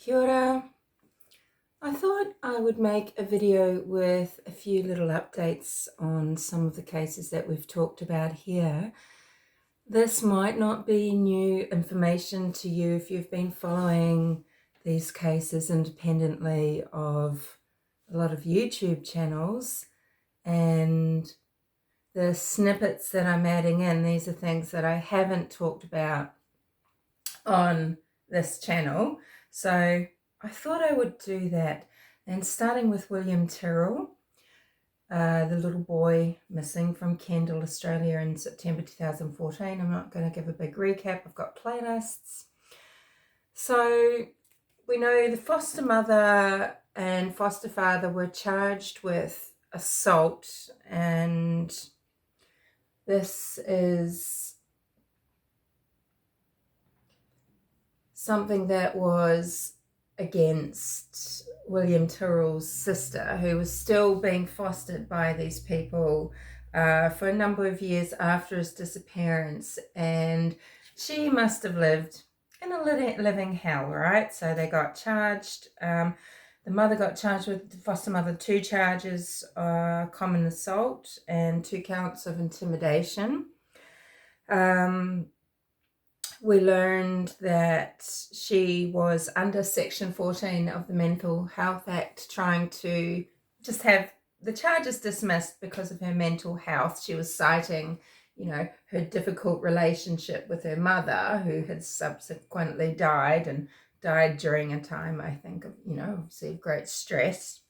Kia ora. I thought I would make a video with a few little updates on some of the cases that we've talked about here. This might not be new information to you if you've been following these cases independently of a lot of YouTube channels, and the snippets that I'm adding in, these are things that I haven't talked about on this channel. So I thought I would do that. And starting with William Tyrrell, the little boy missing from Kendal, Australia in September 2014. I'm not going to give a big recap. I've got playlists. So we know the foster mother and foster father were charged with assault, and this is something that was against William Tyrrell's sister, who was still being fostered by these people for a number of years after his disappearance, and she must have lived in a living hell, right? So they got charged. The mother got charged with, the foster mother, 2 charges, common assault and 2 counts of intimidation. We learned that she was under Section 14 of the Mental Health Act, trying to just have the charges dismissed because of her mental health. She was citing, her difficult relationship with her mother, who had subsequently died, and died during a time, I think, of, obviously of great stress.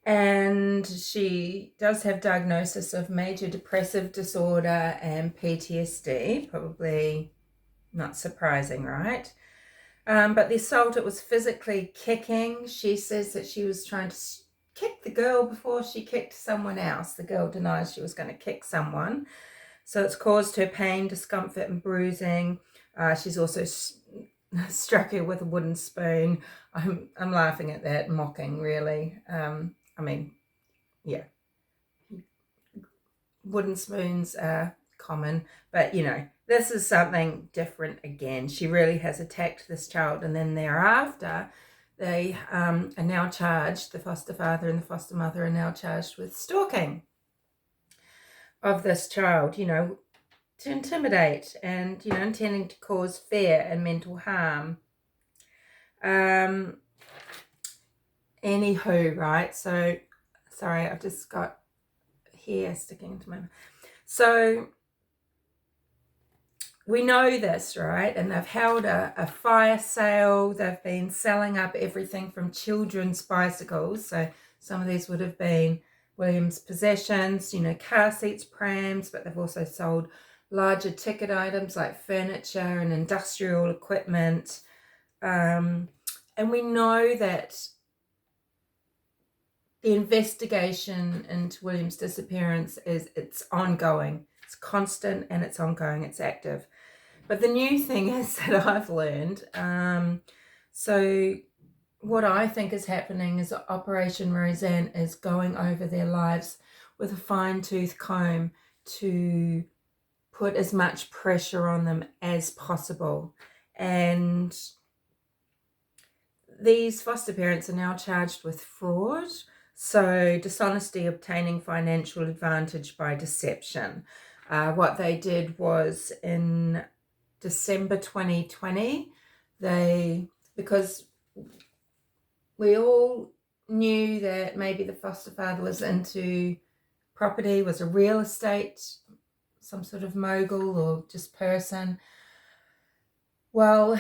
And she does have diagnosis of major depressive disorder and PTSD, probably not surprising, right? But the assault, it was physically kicking. She says that she was trying to kick the girl before she kicked someone else. The girl denies she was going to kick someone. So it's caused her pain, discomfort, and bruising. She's also struck her with a wooden spoon. I'm laughing at that, mocking, really. Yeah, wooden spoons are common, but this is something different again. She really has attacked this child, and then thereafter they are now charged, the foster father and the foster mother are now charged with stalking of this child, to intimidate and, intending to cause fear and mental harm. Anywho, right, so sorry, I've just got hair sticking into my mouth. So we know this, right? And they've held a fire sale. They've been selling up everything from children's bicycles. So some of these would have been William's possessions, car seats, prams, but they've also sold larger ticket items like furniture and industrial equipment. And we know that the investigation into William's disappearance it's ongoing. It's constant and it's ongoing. It's active. But the new thing is that I've learned, so what I think is happening is that Operation Roseanne is going over their lives with a fine-tooth comb to put as much pressure on them as possible. And these foster parents are now charged with fraud. So dishonesty, obtaining financial advantage by deception. What they did was in December 2020, because we all knew that maybe the foster father was into property, was a real estate, some sort of mogul or just person. Well,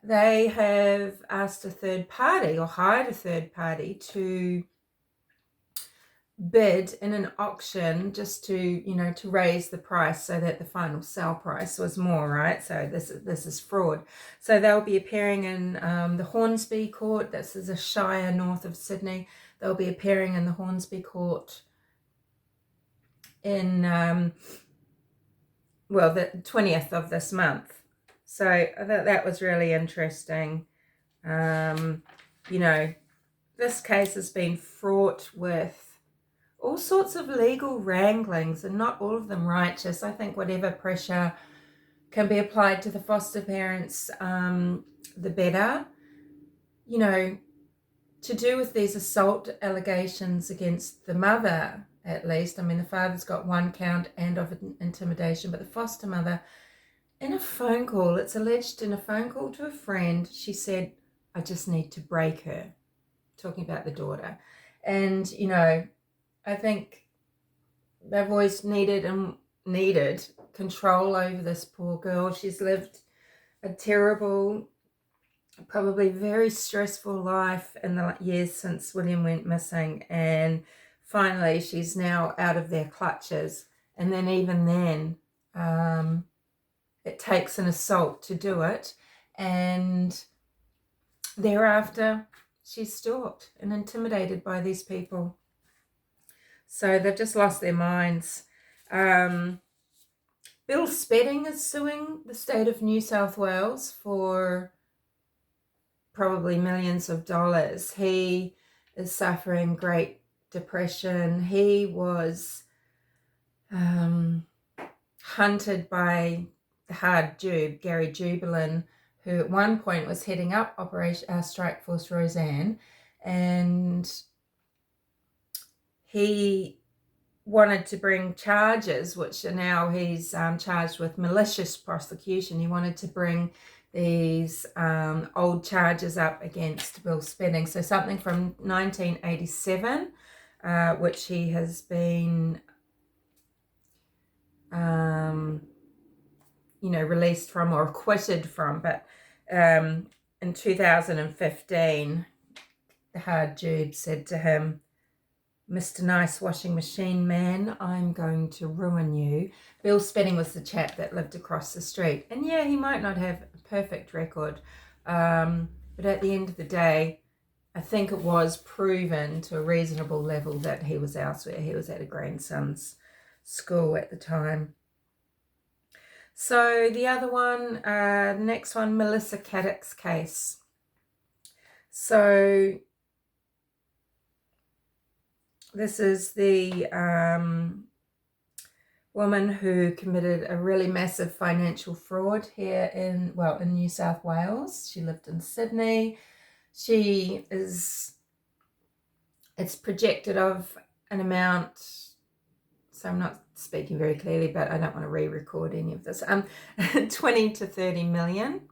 they have asked a third party, or hired a third party, to bid in an auction just to to raise the price so that the final sale price was more, right? So this is fraud. So they'll be appearing in the Hornsby court. This is a shire north of Sydney. They'll be appearing in the Hornsby court in the 20th of this month. So I thought that was really interesting. This case has been fraught with all sorts of legal wranglings, and not all of them righteous. I think whatever pressure can be applied to the foster parents, the better. you know, to do with these assault allegations against the mother, at least. I mean, the father's got 1 count and of intimidation, but the foster mother, in a phone call, it's alleged in a phone call to a friend, she said, I just need to break her, talking about the daughter. And, you know, I think they've always needed control over this poor girl. She's lived a terrible, probably very stressful life in the years since William went missing, and finally she's now out of their clutches. And then even then, it takes an assault to do it, and thereafter she's stalked and intimidated by these people. So they've just lost their minds. Bill Spedding is suing the state of New South Wales for probably millions of dollars. He is suffering great depression. He was hunted by the hard Jube, Gary Jubelin, who at one point was heading up Operation Strike Force Roseanne, and he wanted to bring charges, which are now he's charged with malicious prosecution. He wanted to bring these old charges up against Bill Spedding. So something from 1987, which he has been, released from or acquitted from. But in 2015, the hard Jube said to him, Mr. Nice Washing Machine Man, I'm going to ruin you. Bill Spedding was the chap that lived across the street. And yeah, he might not have a perfect record, but at the end of the day, I think it was proven to a reasonable level that he was elsewhere. He was at a grandson's school at the time. So the other one, next one, Melissa Caddick's case. So this is the woman who committed a really massive financial fraud here in New South Wales. She lived in Sydney. It's projected of an amount, so I'm not speaking very clearly, but I don't want to re-record any of this. 20 to 30 million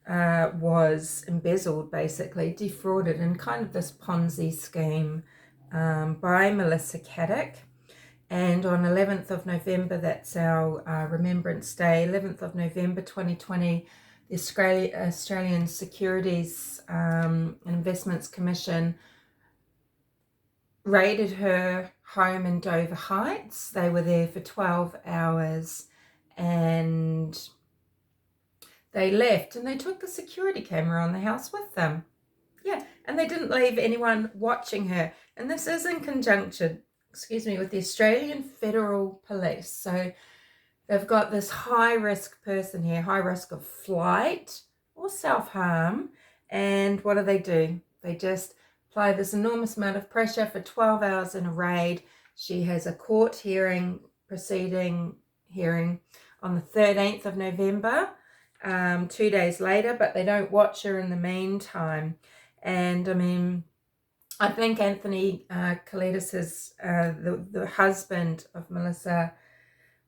was embezzled, basically, defrauded in kind of this Ponzi scheme by Melissa Caddick. And on 11th of November, that's our Remembrance Day, 11th of November 2020, the Australian Securities and Investments Commission raided her home in Dover Heights. They were there for 12 hours and they left, and they took the security camera on the house with them. Yeah, and they didn't leave anyone watching her. And this is in conjunction, with the Australian Federal Police. So they've got this high-risk person here, high risk of flight or self-harm. And what do? They just apply this enormous amount of pressure for 12 hours in a raid. She has a court hearing on the 13th of November, 2 days later, but they don't watch her in the meantime. And I mean, I think Anthony Kalidas, the husband of Melissa,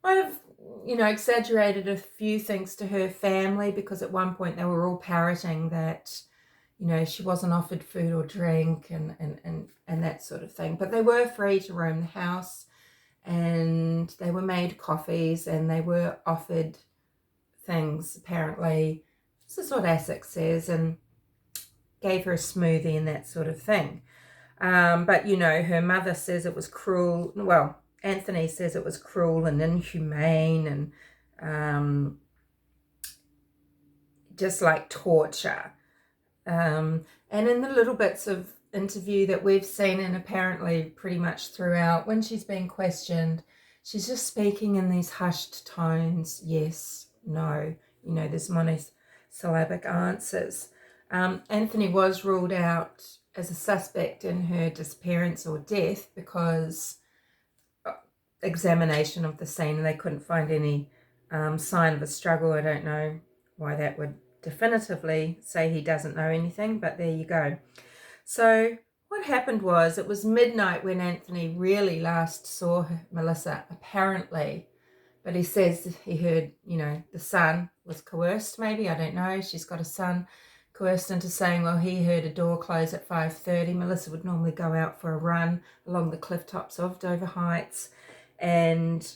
might have, exaggerated a few things to her family, because at one point they were all parroting that, she wasn't offered food or drink and that sort of thing. But they were free to roam the house, and they were made coffees, and they were offered things, apparently. This is what ASIC says, and gave her a smoothie and that sort of thing. But, her mother says it was cruel. Well, Anthony says it was cruel and inhumane and just like torture. And in the little bits of interview that we've seen, and apparently pretty much throughout, when she's being questioned, she's just speaking in these hushed tones. Yes, no, there's monosyllabic answers. Anthony was ruled out as a suspect in her disappearance or death because examination of the scene, and they couldn't find any sign of a struggle. I don't know why that would definitively say he doesn't know anything, but there you go. So what happened was, it was midnight when Anthony really last saw Melissa, apparently. But he says he heard, the son was coerced, maybe, I don't know. She's got a son, coerced into saying, well, he heard a door close at 5:30. Melissa would normally go out for a run along the cliff tops of Dover Heights. And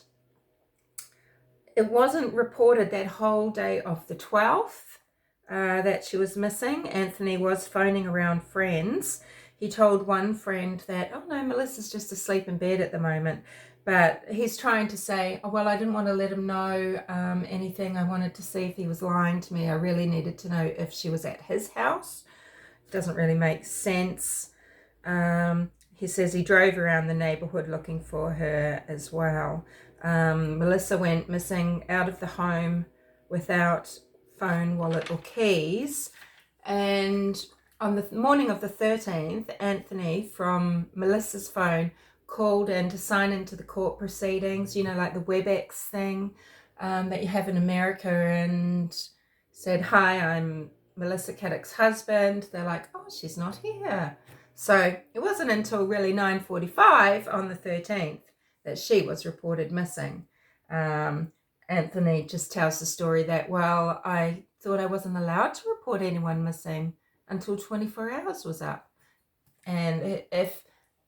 it wasn't reported that whole day of the 12th that she was missing. Anthony was phoning around friends. He told one friend that, oh no, Melissa's just asleep in bed at the moment. But he's trying to say, oh, well, I didn't want to let him know anything. I wanted to see if he was lying to me. I really needed to know if she was at his house. Doesn't really make sense. He says he drove around the neighborhood looking for her as well. Melissa went missing out of the home without phone, wallet or keys. And on the morning of the 13th, Anthony from Melissa's phone called in to sign into the court proceedings, like the WebEx thing that you have in America, and said, hi, I'm Melissa Caddick's husband. They're like, oh, she's not here. So it wasn't until really 9:45 on the 13th that she was reported missing. Anthony just tells the story that, well, I thought I wasn't allowed to report anyone missing until 24 hours was up. And if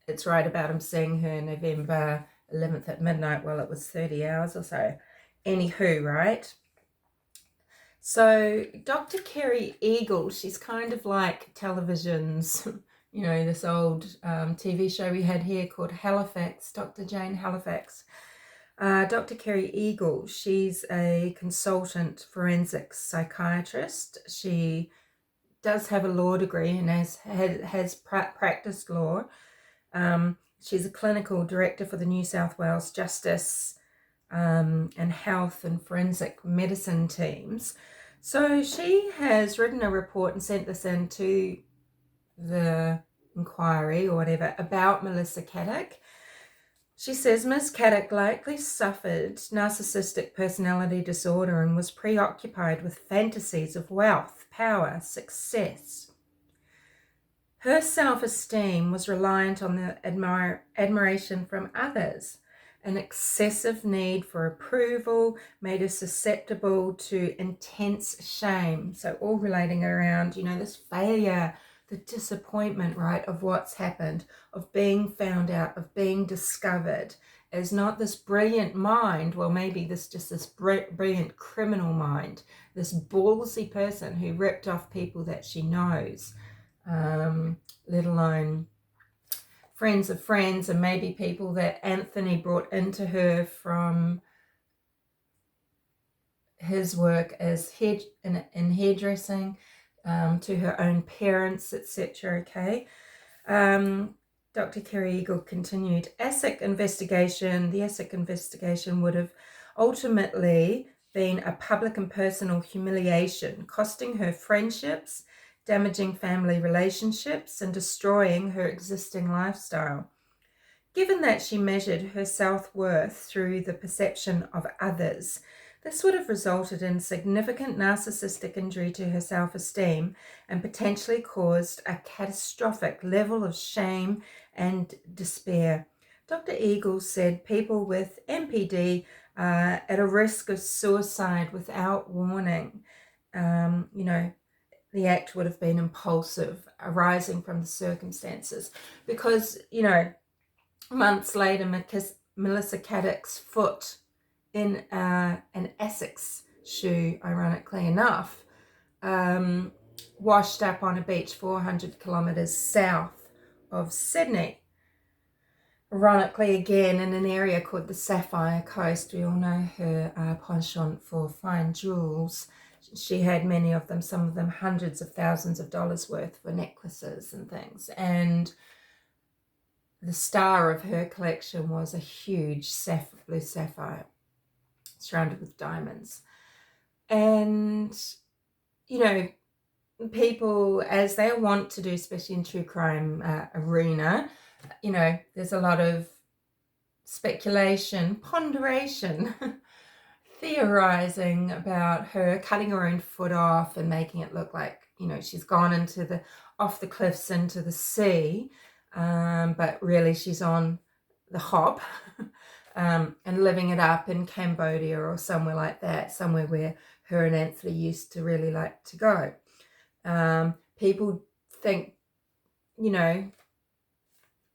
it's right about him seeing her November 11th at midnight, well, it was 30 hours or so. Anywho, right? So Dr. Kerry Eagle, she's kind of like television's, this old TV show we had here called Halifax, Dr. Jane Halifax. Dr. Kerry Eagle, she's a consultant forensics psychiatrist. She does have a law degree and has practiced law. She's a clinical director for the New South Wales Justice and Health and Forensic Medicine teams. So she has written a report and sent this in to the inquiry or whatever about Melissa Caddick. She says Ms. Caddick likely suffered narcissistic personality disorder and was preoccupied with fantasies of wealth, power, success. Her self-esteem was reliant on the admiration from others. An excessive need for approval made her susceptible to intense shame. So all relating around, this failure, the disappointment, right, of what's happened, of being found out, of being discovered as not this brilliant mind, well, maybe this brilliant criminal mind, this ballsy person who ripped off people that she knows, let alone friends of friends, and maybe people that Anthony brought into her from his work as in hairdressing, to her own parents, etc. Okay. Dr. Kerry Eagle continued, the ASIC investigation would have ultimately been a public and personal humiliation, costing her friendships, damaging family relationships, and destroying her existing lifestyle. Given that she measured her self-worth through the perception of others, this would have resulted in significant narcissistic injury to her self-esteem and potentially caused a catastrophic level of shame and despair. Dr. Eagle said people with MPD are at a risk of suicide without warning. The act would have been impulsive, arising from the circumstances. Because, months later, Melissa Caddick's foot in an Essex shoe, ironically enough, washed up on a beach 400 kilometres south of Sydney. Ironically, again, in an area called the Sapphire Coast. We all know her penchant for fine jewels. She had many of them, some of them hundreds of thousands of dollars worth for necklaces and things. And the star of her collection was a huge blue sapphire surrounded with diamonds. And, people, as they want to do, especially in true crime arena, there's a lot of speculation, ponderation, theorizing about her cutting her own foot off and making it look like, you know, she's gone off the cliffs into the sea, but really she's on the hop and living it up in Cambodia or somewhere like that, somewhere where her and Anthony used to really like to go. People think, you know,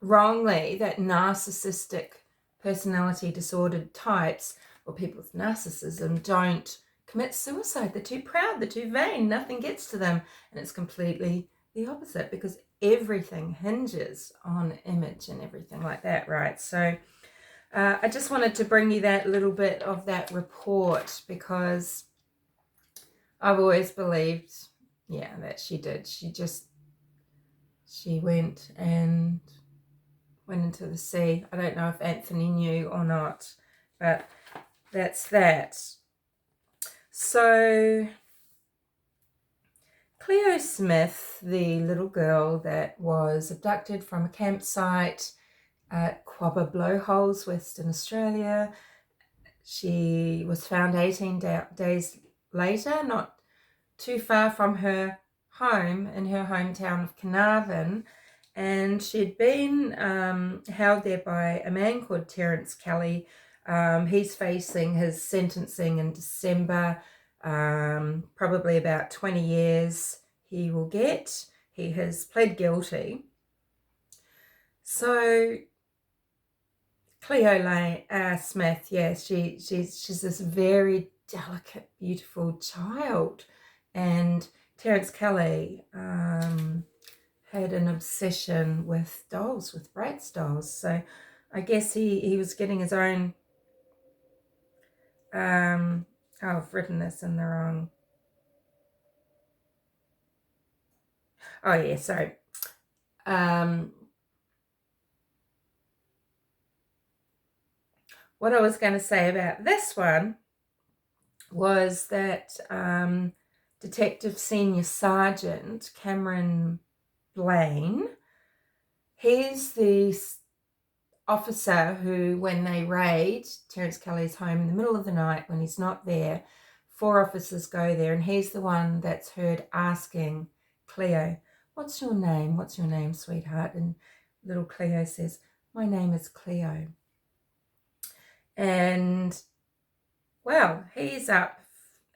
wrongly that narcissistic personality disordered types or people with narcissism don't commit suicide. They're too proud, they're too vain, nothing gets to them. And it's completely the opposite, because everything hinges on image and everything like that, right? So I just wanted to bring you that little bit of that report, because I've always believed, yeah, that she did. She went into the sea. I don't know if Anthony knew or not, but that's that. So Cleo Smith, the little girl that was abducted from a campsite at Quabba Blowholes, Western Australia, she was found 18 days later, not too far from her home in her hometown of Carnarvon, and she'd been held there by a man called Terrence Kelly. He's facing his sentencing in December, probably about 20 years he will get. He has pled guilty. So Cleo Smith, yes, she's this very delicate, beautiful child, and Terrence Kelly had an obsession with dolls, with Bratz dolls. So I guess he was getting his own, I've written this in the wrong, oh yeah, sorry. What I was going to say about this one was that Detective Senior Sergeant Cameron Blaine, he's the officer who, when they raid Terrence Kelly's home in the middle of the night when he's not there, 4 officers go there, and he's the one that's heard asking Cleo, what's your name, sweetheart? And little Cleo says, my name is Cleo. And well, he's up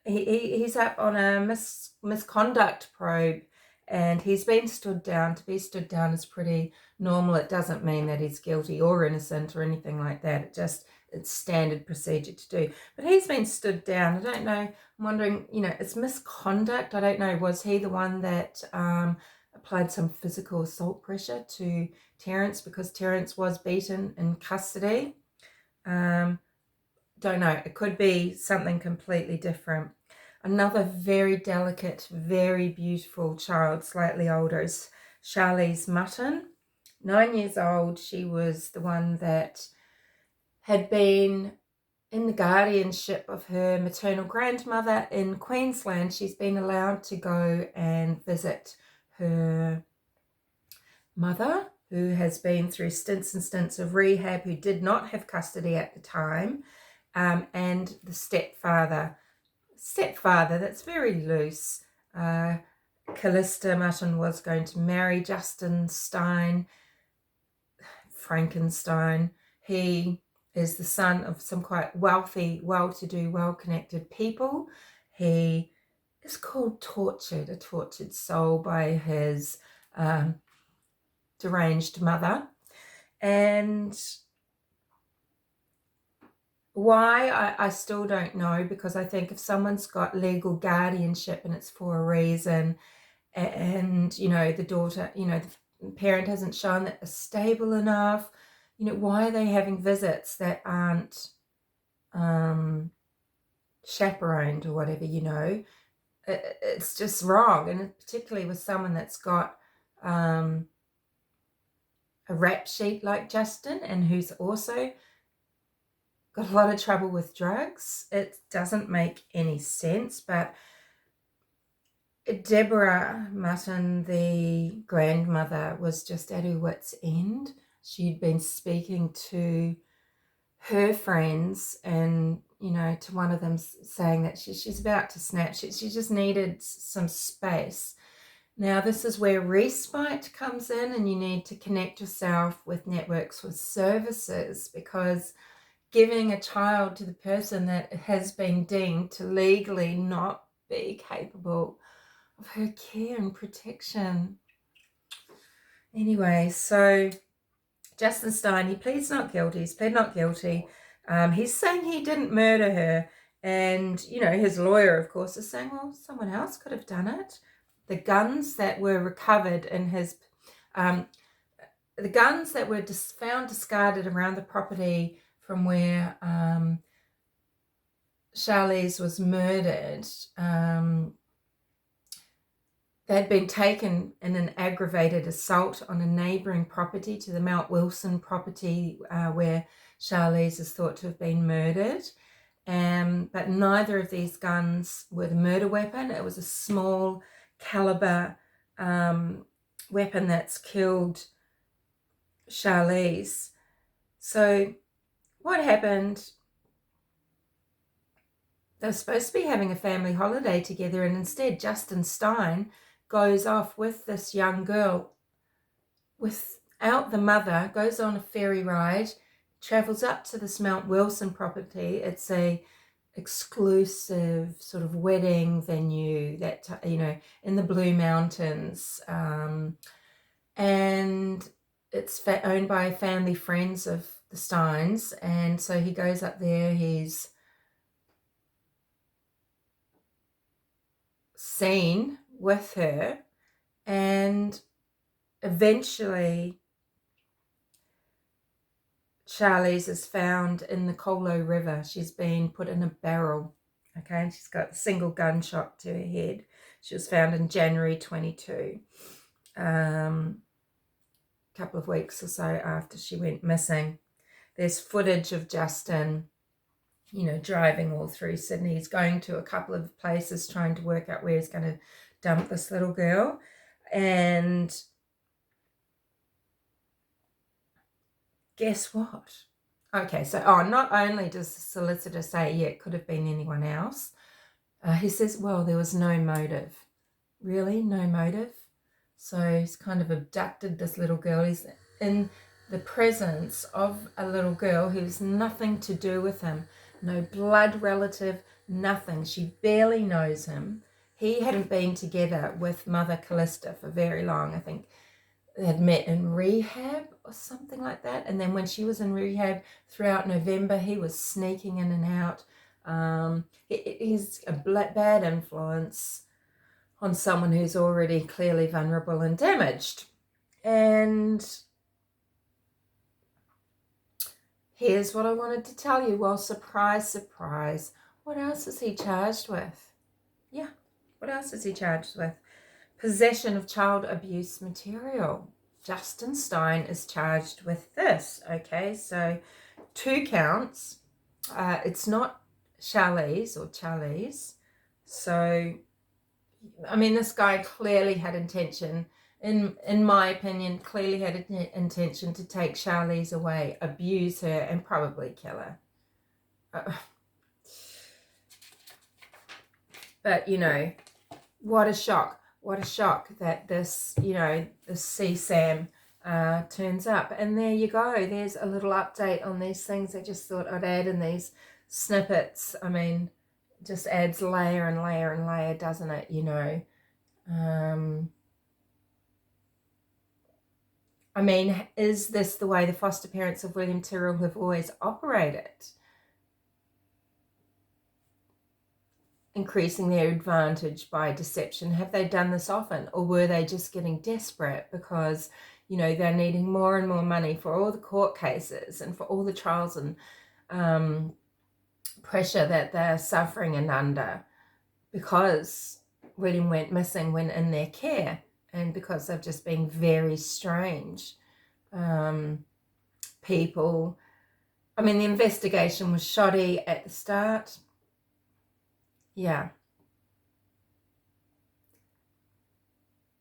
on a misconduct probe, and he's been stood down. To be stood down is pretty normal. It doesn't mean that he's guilty or innocent or anything like that. It's standard procedure to do. But he's been stood down. I don't know. I'm wondering, you know, it's misconduct. I don't know. Was he the one that applied some physical assault pressure to Terrence because Terrence was beaten in custody? Don't know. It could be something completely different. Another very delicate, very beautiful child, slightly older, is Charlize Mutton. 9 years old. She was the one that had been in the guardianship of her maternal grandmother in Queensland. She's been allowed to go and visit her mother, who has been through stints and stints of rehab, who did not have custody at the time, and the stepfather that's very loose. Callista Mutton was going to marry Justin Frankenstein. He is the son of some quite wealthy, well-to-do, well-connected people. He is called a tortured soul by his deranged mother. And why, I still don't know, because I think if someone's got legal guardianship and it's for a reason, and, you know, the daughter, you know, the parent hasn't shown that they're stable enough, you know, why are they having visits that aren't chaperoned or whatever, you know? It's just wrong. And particularly with someone that's got a rap sheet like Justin, and who's also got a lot of trouble with drugs. It doesn't make any sense. But Deborah Mutton, the grandmother, was just at her wit's end. She'd been speaking to her friends and, you know, to one of them saying that she's about to snap. She just needed some space. Now, this is where respite comes in, and you need to connect yourself with networks with services, because giving a child to the person that has been deemed to legally not be capable of her care and protection. Anyway, so Justin Stein, he pleads not guilty. He's pled not guilty. He's saying he didn't murder her. And, you know, his lawyer, of course, is saying, well, someone else could have done it. The guns that were recovered in his, the guns that were found discarded around the property from where Charlize was murdered, they'd been taken in an aggravated assault on a neighbouring property to the Mount Wilson property where Charlize is thought to have been murdered. But neither of these guns were the murder weapon. It was a small caliber weapon that's killed Charlize. So what happened? They were supposed to be having a family holiday together, and instead Justin Stein goes off with this young girl without the mother, goes on a ferry ride, travels up to this Mount Wilson property. It's a exclusive sort of wedding venue that, you know, in the Blue Mountains, and it's owned by family friends of the Steins. And so he goes up there, he's seen with her, and eventually Charlize is found in the Colo River. She's been put in a barrel, okay, and she's got a single gunshot to her head. She was found in January 22, a couple of weeks or so after she went missing. There's footage of Justin, you know, driving all through Sydney. He's going to a couple of places trying to work out where he's going to dump this little girl. And guess what? Okay, so not only does the solicitor say, yeah, it could have been anyone else, he says, well, there was no motive. Really? No motive? So he's kind of abducted this little girl. He's in the presence of a little girl who's nothing to do with him. No blood relative, nothing. She barely knows him. He hadn't been together with Mother Callista for very long. I think they had met in rehab or something like that. And then when she was in rehab throughout November, he was sneaking in and out. He's a bad influence on someone who's already clearly vulnerable and damaged. And here's what I wanted to tell you. Well, surprise, surprise. What else is he charged with? Yeah, what else is he charged with? Possession of child abuse material. Justin Stein is charged with this, okay? So 2 counts. It's not Charlize or Charlize. So, I mean, this guy clearly had intention, in my opinion, clearly had an intention to take Charlize away, abuse her, and probably kill her. But, you know, what a shock. What a shock that this, you know, this CSAM turns up. And there you go. There's a little update on these things. I just thought I'd add in these snippets. I mean, just adds layer and layer and layer, doesn't it, you know? I mean, is this the way the foster parents of William Tyrrell have always operated? Increasing their advantage by deception. Have they done this often, or were they just getting desperate because, you know, they're needing more and more money for all the court cases and for all the trials and pressure that they're suffering and under because William went missing when in their care, and because they've just been very strange people. I mean, the investigation was shoddy at the start. Yeah.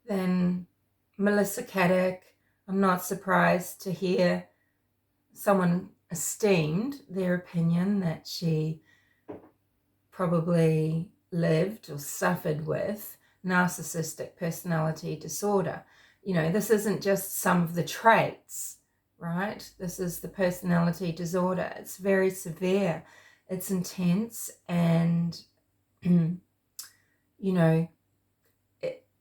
Then Melissa Caddick, I'm not surprised to hear someone esteemed their opinion that she probably lived or suffered with narcissistic personality disorder. You know, this isn't just some of the traits, right? This is the personality disorder. It's very severe. It's intense, and, you know,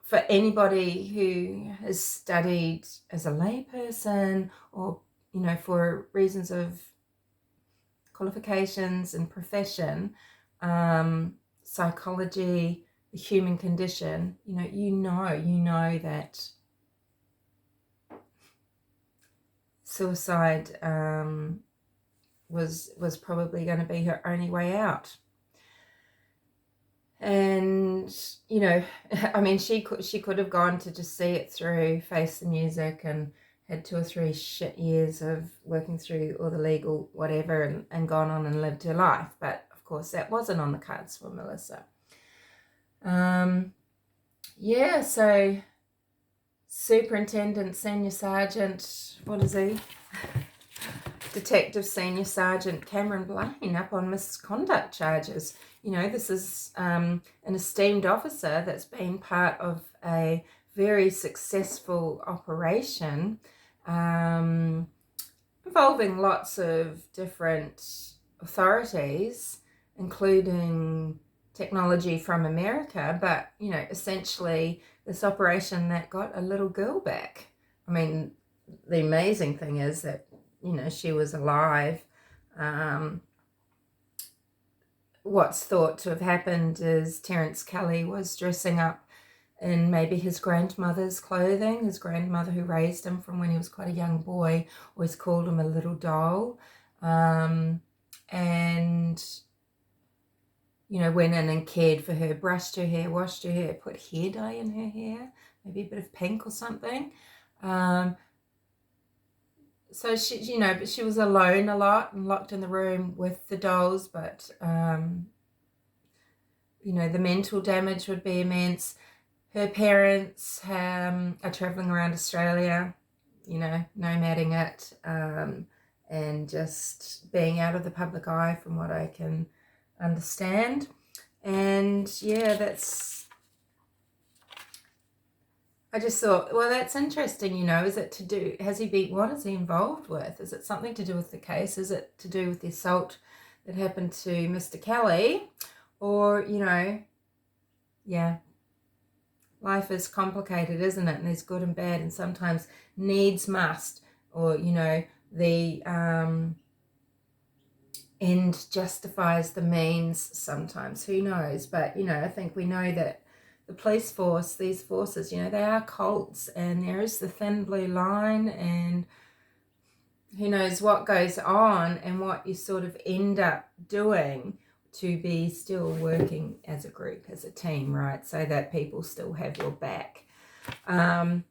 for anybody who has studied as a layperson, or, you know, for reasons of qualifications and profession, psychology, the human condition, you know that suicide was probably going to be her only way out. And, you know, I mean, she could have gone to just see it through, face the music, and had 2 or 3 shit years of working through all the legal whatever, and gone on and lived her life. But of course that wasn't on the cards for Melissa. Yeah, so Superintendent Senior Sergeant, what is he? Detective Senior Sergeant Cameron Blaine up on misconduct charges. You know, this is an esteemed officer that's been part of a very successful operation involving lots of different authorities, including technology from America, but, you know, essentially this operation that got a little girl back. I mean, the amazing thing is that, you know, she was alive. What's thought to have happened is Terence Kelly was dressing up in maybe his grandmother's clothing. His grandmother, who raised him from when he was quite a young boy, always called him a little doll. And, you know, went in and cared for her, brushed her hair, washed her hair, put hair dye in her hair, maybe a bit of pink or something. So she, you know, but she was alone a lot and locked in the room with the dolls. But, you know, the mental damage would be immense. Her parents are traveling around Australia, you know, nomading it, and just being out of the public eye from what I can understand. And yeah, I just thought, well, that's interesting, you know. Is it to do, what is he involved with? Is it something to do with the case? Is it to do with the assault that happened to Mr. Kelly? Or, you know, yeah, life is complicated, isn't it? And there's good and bad, and sometimes needs must, or, you know, the end justifies the means sometimes. Who knows? But, you know, I think we know that the police force, these forces, you know, they are cults, and there is the thin blue line, and who knows what goes on and what you sort of end up doing to be still working as a group, as a team, right? So that people still have your back. And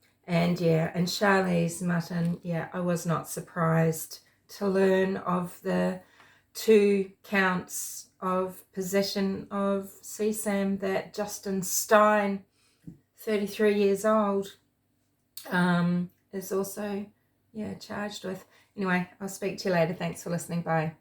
yeah, and Charlize Mutton, yeah, I was not surprised to learn of the 2 counts of possession of CSAM that Justin Stein, 33 years old, is also, yeah, charged with. Anyway, I'll speak to you later. Thanks for listening. Bye.